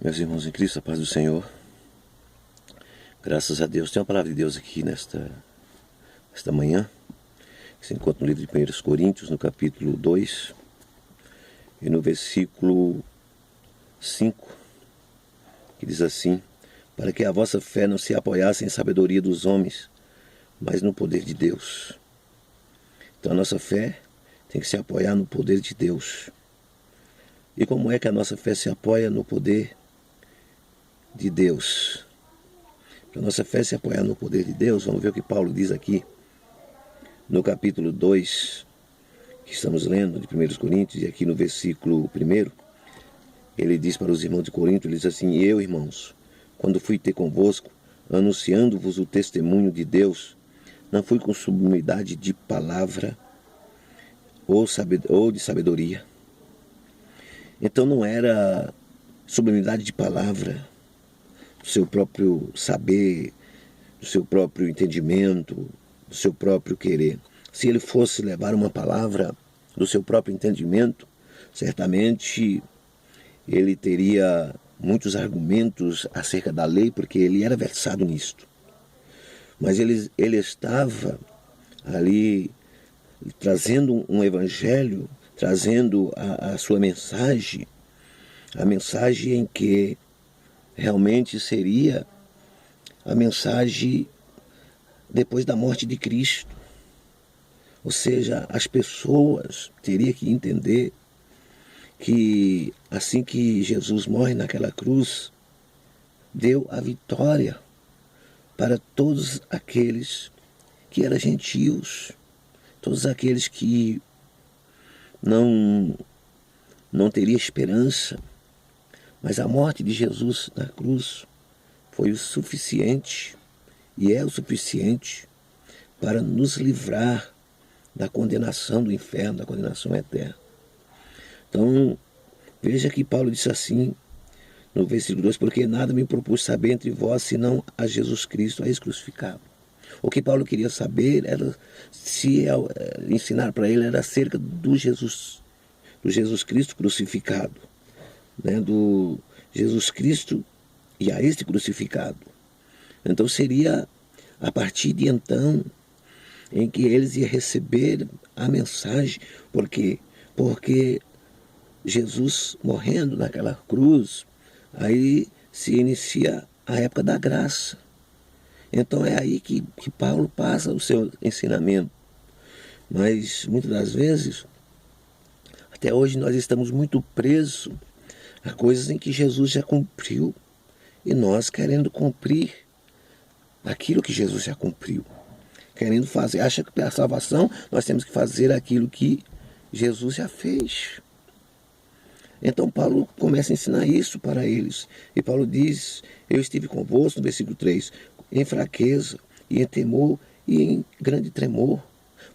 Meus irmãos em Cristo, a paz do Senhor. Graças a Deus. Tem uma palavra de Deus aqui nesta manhã, que se encontra no livro de 1 Coríntios, no capítulo 2, e no versículo 5, que diz assim: para que a vossa fé não se apoiasse em sabedoria dos homens, mas no poder de Deus. Então a nossa fé tem que se apoiar no poder de Deus. E como é que a nossa fé se apoia no poder de Deus? Para a nossa fé se apoiar no poder de Deus, vamos ver o que Paulo diz aqui no capítulo 2, que estamos lendo de 1 Coríntios, e aqui no versículo 1, ele diz para os irmãos de Corinto, ele diz assim: eu, irmãos, quando fui ter convosco, anunciando-vos o testemunho de Deus, não fui com sublimidade de palavra ou de sabedoria. Então não era sublimidade de palavra, do seu próprio saber, do seu próprio entendimento, do seu próprio querer. Se ele fosse levar uma palavra do seu próprio entendimento, certamente ele teria muitos argumentos acerca da lei, porque ele era versado nisto. Mas ele estava ali trazendo um evangelho, trazendo a sua mensagem, a mensagem em que realmente seria a mensagem depois da morte de Cristo. Ou seja, as pessoas teriam que entender que assim que Jesus morre naquela cruz, deu a vitória para todos aqueles que eram gentios, todos aqueles que não teriam esperança. Mas a morte de Jesus na cruz foi o suficiente, e é o suficiente, para nos livrar da condenação do inferno, da condenação eterna. Então, veja que Paulo disse assim, no versículo 2, porque nada me propus saber entre vós, senão a Jesus Cristo, a crucificado. O que Paulo queria saber era, ensinar para ele, era acerca do Jesus Cristo crucificado, né? Do Jesus Cristo e a este crucificado. Então seria a partir de então em que eles iam receber a mensagem, porque Jesus morrendo naquela cruz, aí se inicia a época da graça. Então é aí que Paulo passa o seu ensinamento. Mas muitas das vezes, até hoje, nós estamos muito presos a coisas em que Jesus já cumpriu, e nós querendo cumprir aquilo que Jesus já cumpriu, querendo fazer, acha que para a salvação nós temos que fazer aquilo que Jesus já fez. Então Paulo começa a ensinar isso para eles, e Paulo diz: eu estive convosco, no versículo 3, em fraqueza, e em temor, e em grande tremor,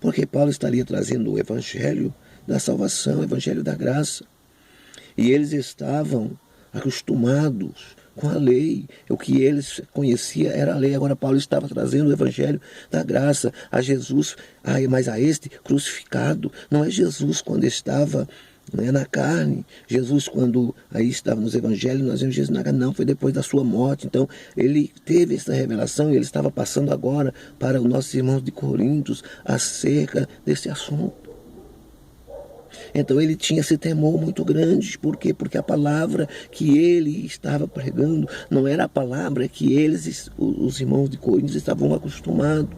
porque Paulo estaria trazendo o evangelho da salvação, o evangelho da graça, e eles estavam acostumados com a lei. O que eles conheciam era a lei. Agora Paulo estava trazendo o evangelho da graça, a Jesus, mas a este crucificado. Não é Jesus quando estava, né, na carne. Jesus quando aí estava nos evangelhos, nós vemos Jesus na carne. Não, foi depois da sua morte. Então ele teve essa revelação, e ele estava passando agora para os nossos irmãos de Coríntios acerca desse assunto. Então ele tinha esse temor muito grande. Por quê? Porque a palavra que ele estava pregando não era a palavra que eles, os irmãos de Coríntios, estavam acostumados.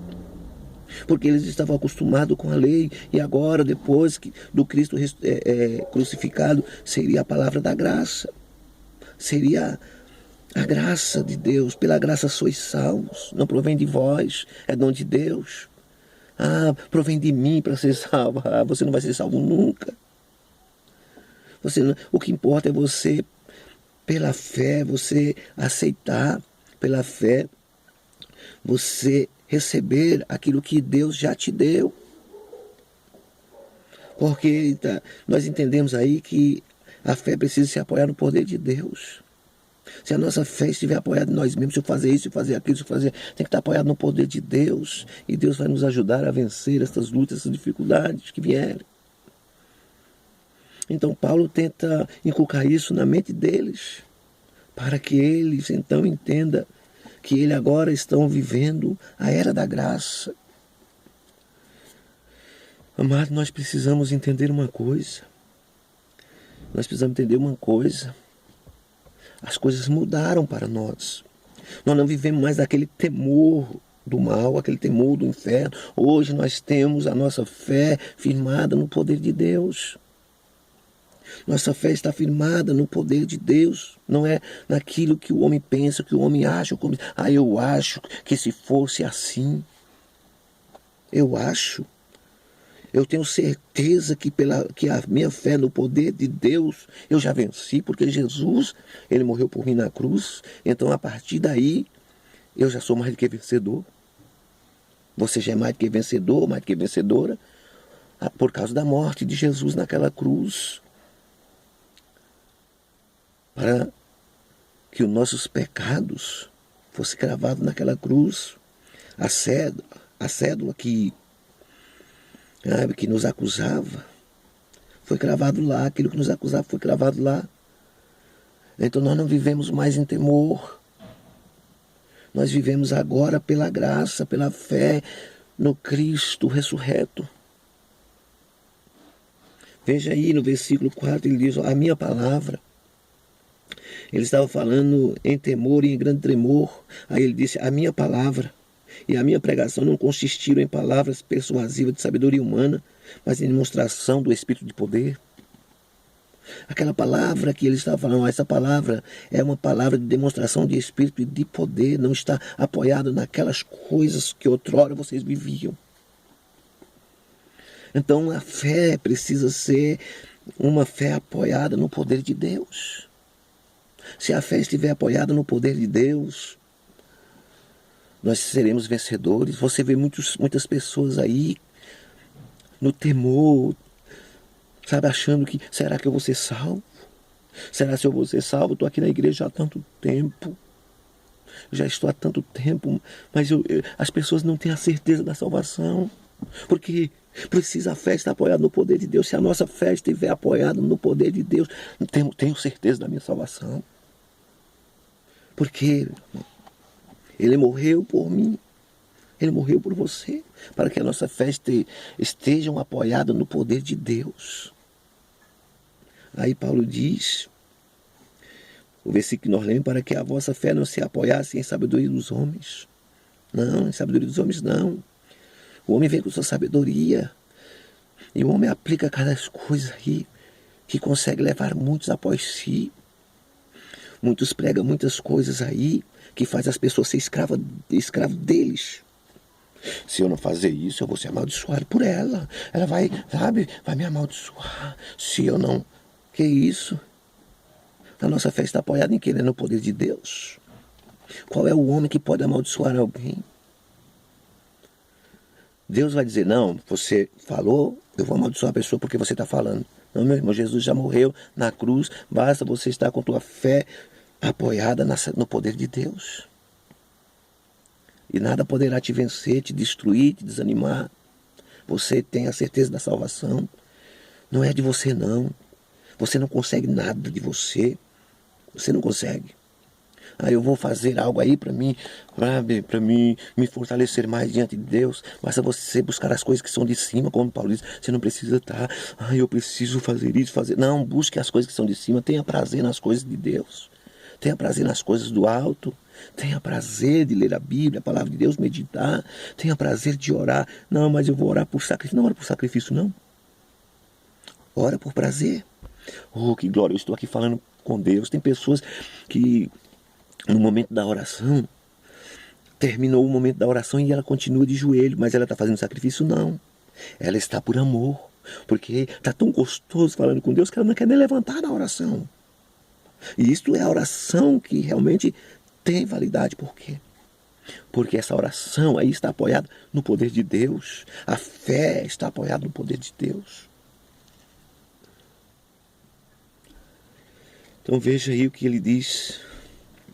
Porque eles estavam acostumados com a lei, e agora, depois do Cristo crucificado, seria a palavra da graça. Seria a graça de Deus. Pela graça sois salvos. Não provém de vós, é dom de Deus. Provém de mim para ser salvo. Você não vai ser salvo nunca. O que importa é você, pela fé, você aceitar, pela fé, você receber aquilo que Deus já te deu. Porque nós entendemos aí que a fé precisa se apoiar no poder de Deus. Se a nossa fé estiver apoiada em nós mesmos, se eu fazer isso, se eu fazer aquilo, se eu fazer, tem que estar apoiado no poder de Deus. E Deus vai nos ajudar a vencer essas lutas, essas dificuldades que vierem. Então Paulo tenta inculcar isso na mente deles, para que eles então entendam que eles agora estão vivendo a era da graça. Amado, nós precisamos entender uma coisa. Nós precisamos entender uma coisa. As coisas mudaram para nós. Nós não vivemos mais aquele temor do mal, aquele temor do inferno. Hoje nós temos a nossa fé firmada no poder de Deus. Nossa fé está firmada no poder de Deus. Não é naquilo que o homem pensa, que o homem acha. Eu acho que se fosse assim. Eu acho. Eu tenho certeza que a minha fé no poder de Deus, eu já venci, porque Jesus, ele morreu por mim na cruz. Então, a partir daí, eu já sou mais do que vencedor. Você já é mais do que vencedor, mais do que vencedora, por causa da morte de Jesus naquela cruz. Para que os nossos pecados fossem cravados naquela cruz. A cédula que nos acusava foi cravado lá. Aquilo que nos acusava foi cravado lá. Então nós não vivemos mais em temor. Nós vivemos agora pela graça, pela fé no Cristo ressurreto. Veja aí no versículo 4, ele diz: a minha palavra. Ele estava falando em temor e em grande tremor. Aí ele disse: a minha palavra e a minha pregação não consistiram em palavras persuasivas de sabedoria humana, mas em demonstração do Espírito de poder. Aquela palavra que ele estava falando, essa palavra é uma palavra de demonstração de Espírito e de poder. Não está apoiada naquelas coisas que outrora vocês viviam. Então a fé precisa ser uma fé apoiada no poder de Deus. Se a fé estiver apoiada no poder de Deus, nós seremos vencedores. Você vê muitas pessoas aí no temor, sabe, achando que, será que eu vou ser salvo? Será que eu vou ser salvo? Estou aqui na igreja há tanto tempo. Já estou há tanto tempo, mas as pessoas não têm a certeza da salvação. Porque precisa a fé estar apoiada no poder de Deus. Se a nossa fé estiver apoiada no poder de Deus, tenho certeza da minha salvação. Porque Ele morreu por mim. Ele morreu por você. Para que a nossa fé esteja apoiada no poder de Deus. Aí Paulo diz, o versículo que nós lemos, para que a vossa fé não se apoiasse em sabedoria dos homens. Não, em sabedoria dos homens não. O homem vem com sua sabedoria. E o homem aplica cada coisa aí que consegue levar muitos após si. Muitos pregam muitas coisas aí que faz as pessoas ser escravo deles. Se eu não fazer isso, eu vou ser amaldiçoado por ela. Ela vai me amaldiçoar. Se eu não... Que isso? A nossa fé está apoiada em quê? No poder de Deus. Qual é o homem que pode amaldiçoar alguém? Deus vai dizer, não, você falou, eu vou amaldiçoar a pessoa porque você está falando. Não, meu irmão, Jesus já morreu na cruz, basta você estar com a tua fé apoiada no poder de Deus. E nada poderá te vencer, te destruir, te desanimar. Você tem a certeza da salvação. Não é de você, não. Você não consegue nada de você. Você não consegue. Eu vou fazer algo aí para mim me fortalecer mais diante de Deus. Basta você buscar as coisas que são de cima, como Paulo diz. Você não precisa estar, eu preciso fazer isso, fazer. Não, busque as coisas que são de cima. Tenha prazer nas coisas de Deus. Tenha prazer nas coisas do alto. Tenha prazer de ler a Bíblia, a palavra de Deus, meditar. Tenha prazer de orar. Não, mas eu vou orar por sacrifício. Não ora por sacrifício, não. Ora por prazer. Oh, que glória, eu estou aqui falando com Deus. Tem pessoas que no momento da oração, terminou o momento da oração e ela continua de joelho, mas ela está fazendo sacrifício? Não. Ela está por amor, porque está tão gostoso falando com Deus que ela não quer nem levantar da oração. E isto é a oração que realmente tem validade. Por quê? Porque essa oração aí está apoiada no poder de Deus. A fé está apoiada no poder de Deus. Então veja aí o que ele diz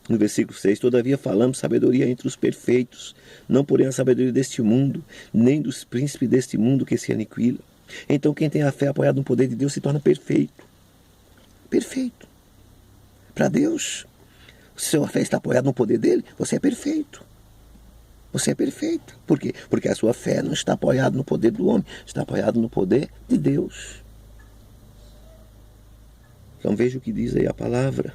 no versículo 6, todavia falamos sabedoria entre os perfeitos, não porém a sabedoria deste mundo, nem dos príncipes deste mundo que se aniquila. Então quem tem a fé apoiada no poder de Deus se torna perfeito. Perfeito. Para Deus, Se a sua fé está apoiada no poder dele, você é perfeito. Você é perfeito. Por quê? Porque a sua fé não está apoiada no poder do homem, está apoiada no poder de Deus. Então veja o que diz aí a palavra.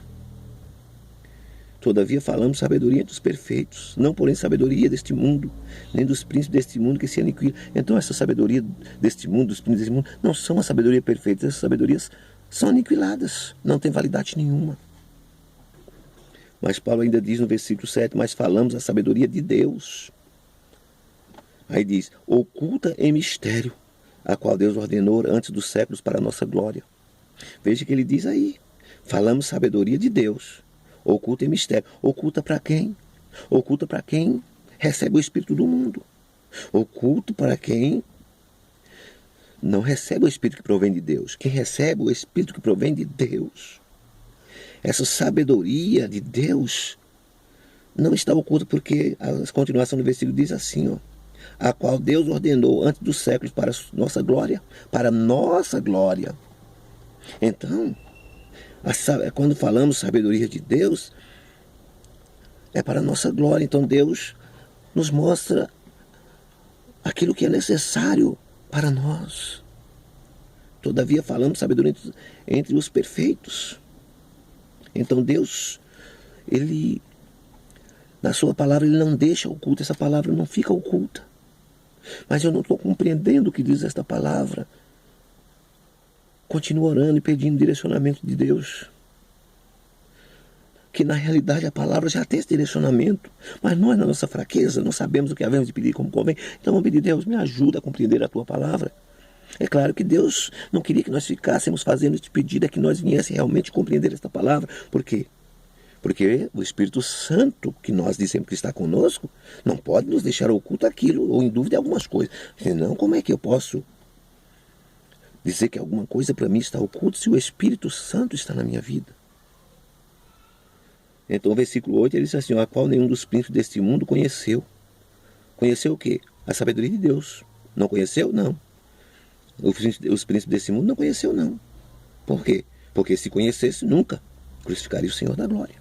Todavia falamos sabedoria dos perfeitos, não porém sabedoria deste mundo, nem dos príncipes deste mundo que se aniquilam. Então essa sabedoria deste mundo, dos príncipes deste mundo, não são a sabedoria perfeita, essas sabedorias são aniquiladas, não tem validade nenhuma. Mas Paulo ainda diz no versículo 7, mas falamos a sabedoria de Deus. Aí diz, oculta em mistério, a qual Deus ordenou antes dos séculos para a nossa glória. Veja que ele diz aí, falamos sabedoria de Deus, oculta em mistério. Oculta para quem? Oculta para quem recebe o Espírito do mundo. Oculto para quem não recebe o Espírito que provém de Deus. Quem recebe o Espírito que provém de Deus, essa sabedoria de Deus não está oculta, porque a continuação do versículo diz assim, ó, a qual Deus ordenou antes dos séculos para nossa glória, para nossa glória. Então, quando falamos sabedoria de Deus, é para nossa glória. Então Deus nos mostra aquilo que é necessário para nós. Todavia falamos sabedoria entre os perfeitos. Então Deus, Ele, na sua palavra, Ele não deixa oculta, essa palavra não fica oculta. Mas eu não estou compreendendo o que diz esta palavra. Continuo orando e pedindo direcionamento de Deus. Que na realidade a palavra já tem esse direcionamento, mas nós, na nossa fraqueza, não sabemos o que havemos de pedir como convém. Então vamos pedir, Deus, me ajuda a compreender a tua palavra. É claro que Deus não queria que nós ficássemos fazendo este pedido, é que nós viéssemos realmente compreender esta palavra. Por quê? Porque o Espírito Santo, que nós dizemos que está conosco, não pode nos deixar oculto aquilo, ou em dúvida algumas coisas. Senão, como é que eu posso dizer que alguma coisa para mim está oculta se o Espírito Santo está na minha vida? Então o versículo 8 ele diz assim, a qual nenhum dos príncipes deste mundo conheceu. Conheceu o quê? A sabedoria de Deus. Não conheceu? Não. Os príncipes desse mundo não conheceu, não. Por quê? Porque se conhecesse, nunca crucificaria o Senhor da glória.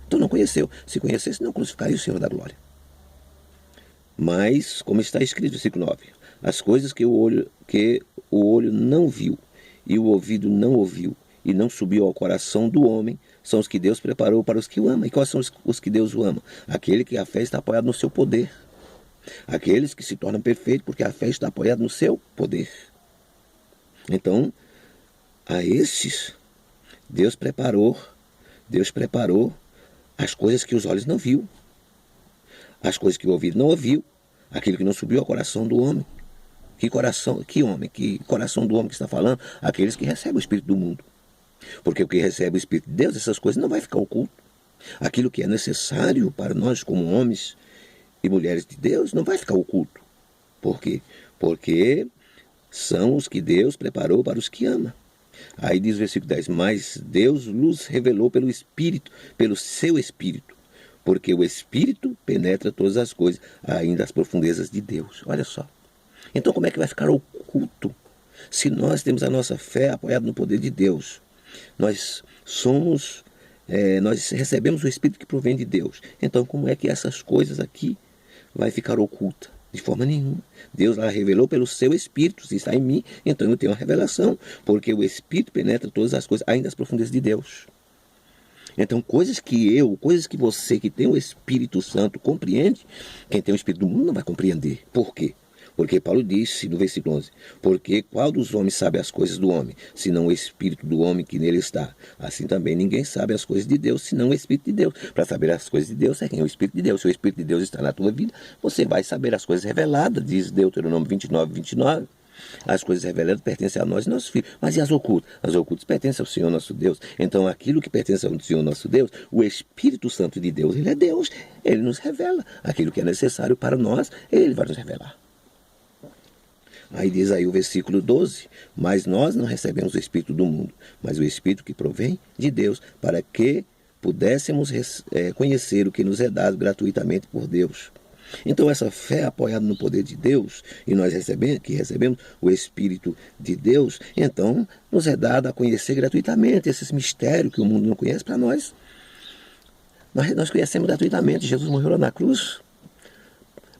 Então não conheceu. Se conhecesse, não crucificaria o Senhor da glória. Mas, como está escrito no versículo 9, as coisas que o olho não viu e o ouvido não ouviu e não subiu ao coração do homem, são os que Deus preparou para os que o amam. E quais são os que Deus o ama? Aquele que a fé está apoiada no seu poder. Aqueles que se tornam perfeitos porque a fé está apoiada no seu poder. Então, a esses, Deus preparou as coisas que os olhos não viu, as coisas que o ouvido não ouviu, aquilo que não subiu ao coração do homem. Que coração do homem que está falando? Aqueles que recebem o Espírito do mundo. Porque o que recebe o Espírito de Deus, essas coisas não vai ficar oculto. Aquilo que é necessário para nós como homens e mulheres de Deus não vai ficar oculto. Por quê? Porque são os que Deus preparou para os que ama. Aí diz o versículo 10, mas Deus nos revelou pelo Espírito, pelo seu Espírito, porque o Espírito penetra todas as coisas, ainda as profundezas de Deus. Olha só. Então como é que vai ficar oculto se nós temos a nossa fé apoiada no poder de Deus? Nós recebemos o Espírito que provém de Deus. Então como é que essas coisas aqui vai ficar oculta? De forma nenhuma. Deus a revelou pelo seu Espírito. Se está em mim, então eu tenho a revelação. Porque o Espírito penetra todas as coisas, ainda as profundezas de Deus. Então coisas que você que tem o Espírito Santo compreende, quem tem o Espírito do mundo não vai compreender. Por quê? Porque Paulo disse no versículo 11, porque qual dos homens sabe as coisas do homem, senão o Espírito do homem que nele está? Assim também ninguém sabe as coisas de Deus, senão o Espírito de Deus. Para saber as coisas de Deus, é quem é o Espírito de Deus. Se o Espírito de Deus está na tua vida, você vai saber as coisas reveladas, diz Deuteronômio 29, 29. As coisas reveladas pertencem a nós e nossos filhos. Mas e as ocultas? As ocultas pertencem ao Senhor nosso Deus. Então aquilo que pertence ao Senhor nosso Deus, o Espírito Santo de Deus, Ele é Deus. Ele nos revela. Aquilo que é necessário para nós, Ele vai nos revelar. Aí diz aí o versículo 12, mas nós não recebemos o Espírito do mundo, mas o Espírito que provém de Deus, para que pudéssemos conhecer o que nos é dado gratuitamente por Deus. Então essa fé apoiada no poder de Deus, e nós recebemos o Espírito de Deus, então nos é dado a conhecer gratuitamente esses mistérios que o mundo não conhece para nós. Nós conhecemos gratuitamente. Jesus morreu lá na cruz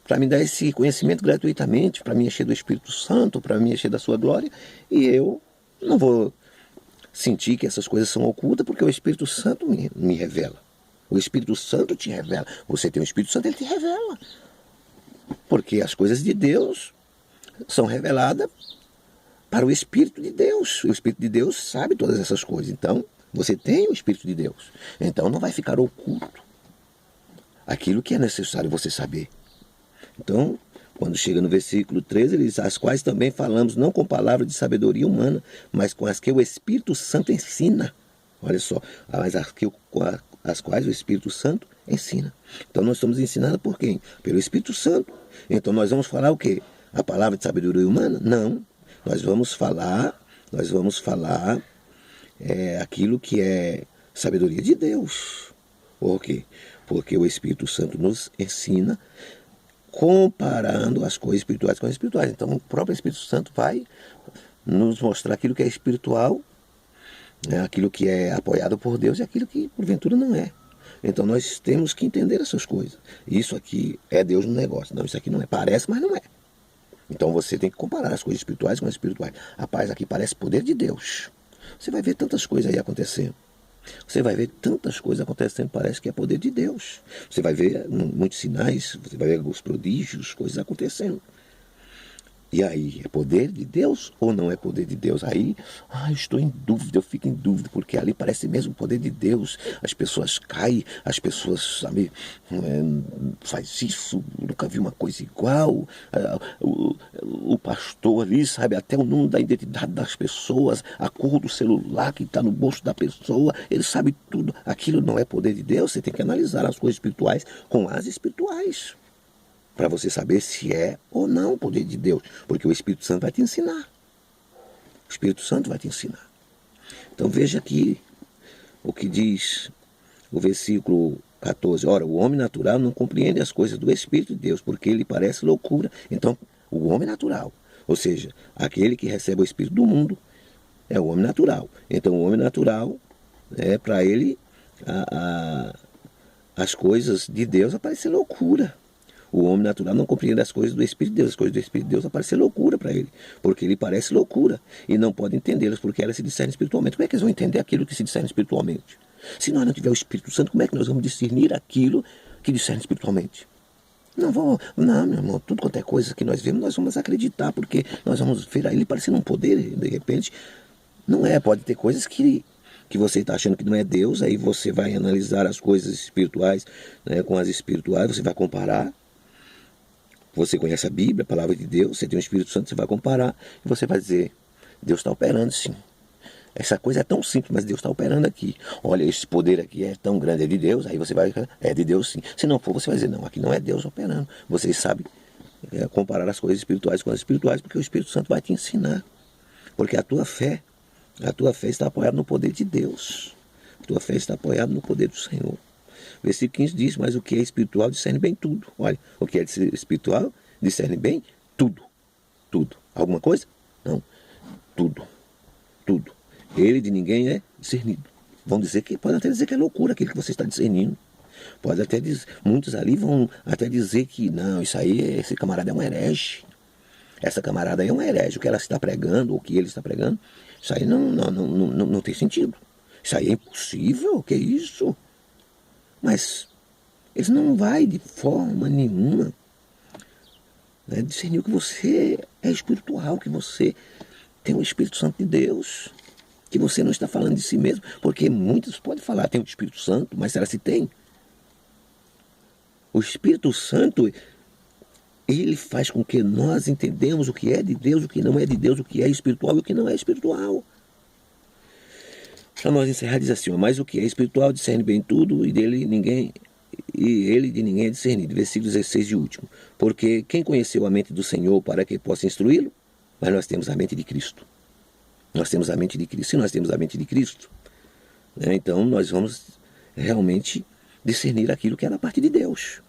para me dar esse conhecimento gratuitamente, para me encher do Espírito Santo, para me encher da sua glória. E eu não vou sentir que essas coisas são ocultas, porque o Espírito Santo me revela. O Espírito Santo te revela. Você tem o Espírito Santo, ele te revela. Porque as coisas de Deus são reveladas para o Espírito de Deus. O Espírito de Deus sabe todas essas coisas. Então, você tem o Espírito de Deus. Então, não vai ficar oculto aquilo que é necessário você saber. Então, quando chega no versículo 13, ele diz: as quais também falamos não com palavras de sabedoria humana, mas com as que o Espírito Santo ensina. Olha só, mas as quais o Espírito Santo ensina. Então nós estamos ensinados por quem? Pelo Espírito Santo. Então nós vamos falar o quê? A palavra de sabedoria humana? Não. Nós vamos falar aquilo que é sabedoria de Deus. Por quê? Porque o Espírito Santo nos ensina comparando as coisas espirituais com as espirituais. Então o próprio Espírito Santo vai nos mostrar aquilo que é espiritual, aquilo que é apoiado por Deus e aquilo que porventura não é. Então nós temos que entender essas coisas. Isso aqui é Deus no negócio. Não, isso aqui não é. Parece, mas não é. Então você tem que comparar as coisas espirituais com as espirituais. Rapaz, aqui parece poder de Deus. Você vai ver tantas coisas aí acontecendo. Você vai ver tantas coisas acontecendo, parece que é poder de Deus. Você vai ver muitos sinais, você vai ver os prodígios, coisas acontecendo. E aí, é poder de Deus ou não é poder de Deus? Aí, estou em dúvida, eu fico em dúvida, porque ali parece mesmo poder de Deus. As pessoas caem, as pessoas, sabe, faz isso, nunca vi uma coisa igual. O pastor ali, sabe, até o número da identidade das pessoas, a cor do celular que está no bolso da pessoa, ele sabe tudo. Aquilo não é poder de Deus, você tem que analisar as coisas espirituais com as espirituais, para você saber se é ou não o poder de Deus. Porque o Espírito Santo vai te ensinar. O Espírito Santo vai te ensinar. Então veja aqui o que diz o versículo 14. Ora, o homem natural não compreende as coisas do Espírito de Deus, porque ele parece loucura. Então, o homem natural, ou seja, aquele que recebe o Espírito do mundo, é o homem natural. Então, o homem natural, para ele, as coisas de Deus aparecem loucura. O homem natural não compreende as coisas do Espírito de Deus. As coisas do Espírito de Deus aparecem loucura para ele, porque ele parece loucura, e não pode entendê-las, porque elas se discernem espiritualmente. Como é que eles vão entender aquilo que se discerne espiritualmente? Se nós não tivermos o Espírito Santo, como é que nós vamos discernir aquilo que discerne espiritualmente? Não, meu irmão, tudo quanto é coisa que nós vemos, nós vamos acreditar, porque nós vamos ver a ele parecendo um poder, de repente. Não é, pode ter coisas que você está achando que não é Deus, aí você vai analisar as coisas espirituais, com as espirituais, você vai comparar. Você conhece a Bíblia, a palavra de Deus, você tem o Espírito Santo, você vai comparar e você vai dizer: Deus está operando sim. Essa coisa é tão simples, mas Deus está operando aqui. Olha, esse poder aqui é tão grande, é de Deus. Aí você vai, é de Deus sim. Se não for, você vai dizer: não, aqui não é Deus operando. Vocês sabem comparar as coisas espirituais com as espirituais, porque o Espírito Santo vai te ensinar. Porque a tua fé está apoiada no poder de Deus. A tua fé está apoiada no poder do Senhor. Versículo 15 diz: mas o que é espiritual discerne bem tudo. Olha, o que é espiritual discerne bem tudo. Tudo. Alguma coisa? Não. Tudo. Tudo. Ele de ninguém é discernido. Pode até dizer que é loucura aquilo que você está discernindo. Pode até dizer, muitos ali vão até dizer que não, esse camarada é um herege. Essa camarada aí é um herege. O que ela está pregando, ou o que ele está pregando, isso aí não tem sentido. Isso aí é impossível. O que é isso? Mas eles não vai de forma nenhuma discernir que você é espiritual, que você tem o Espírito Santo de Deus, que você não está falando de si mesmo, porque muitos podem falar: tem o Espírito Santo, mas será que tem? O Espírito Santo, ele faz com que nós entendamos o que é de Deus, o que não é de Deus, o que é espiritual e o que não é espiritual. Para nós encerrar, diz assim: mas o que é espiritual discerne bem tudo, e ele de ninguém é discernido. Versículo 16 e último. Porque quem conheceu a mente do Senhor para que possa instruí-lo? Mas nós temos a mente de Cristo. Nós temos a mente de Cristo. Se nós temos a mente de Cristo, então nós vamos realmente discernir aquilo que é da parte de Deus.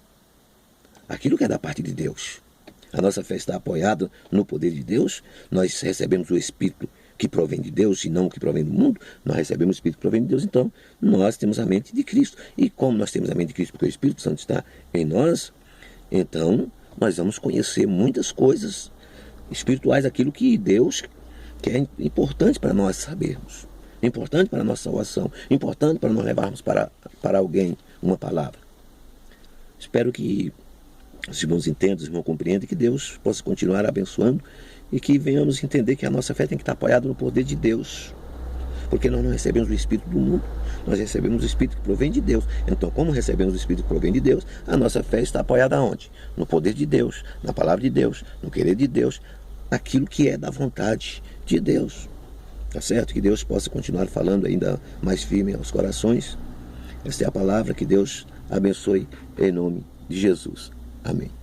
Aquilo que é da parte de Deus. A nossa fé está apoiada no poder de Deus. Nós recebemos o Espírito que provém de Deus e não o que provém do mundo, nós recebemos o Espírito que provém de Deus, então nós temos a mente de Cristo. E como nós temos a mente de Cristo, porque o Espírito Santo está em nós, então nós vamos conhecer muitas coisas espirituais, aquilo que Deus quer, importante para nós sabermos, importante para a nossa salvação, importante para nós levarmos para alguém uma palavra. Espero que os irmãos entendam, os irmãos compreendam, que Deus possa continuar abençoando e que venhamos entender que a nossa fé tem que estar apoiada no poder de Deus, porque nós não recebemos o Espírito do mundo, nós recebemos o Espírito que provém de Deus. Então, como recebemos o Espírito que provém de Deus, a nossa fé está apoiada onde? No poder de Deus, na palavra de Deus, no querer de Deus, aquilo que é da vontade de Deus. Tá certo? Que Deus possa continuar falando ainda mais firme aos corações. Esta é a palavra, que Deus abençoe em nome de Jesus. Amém.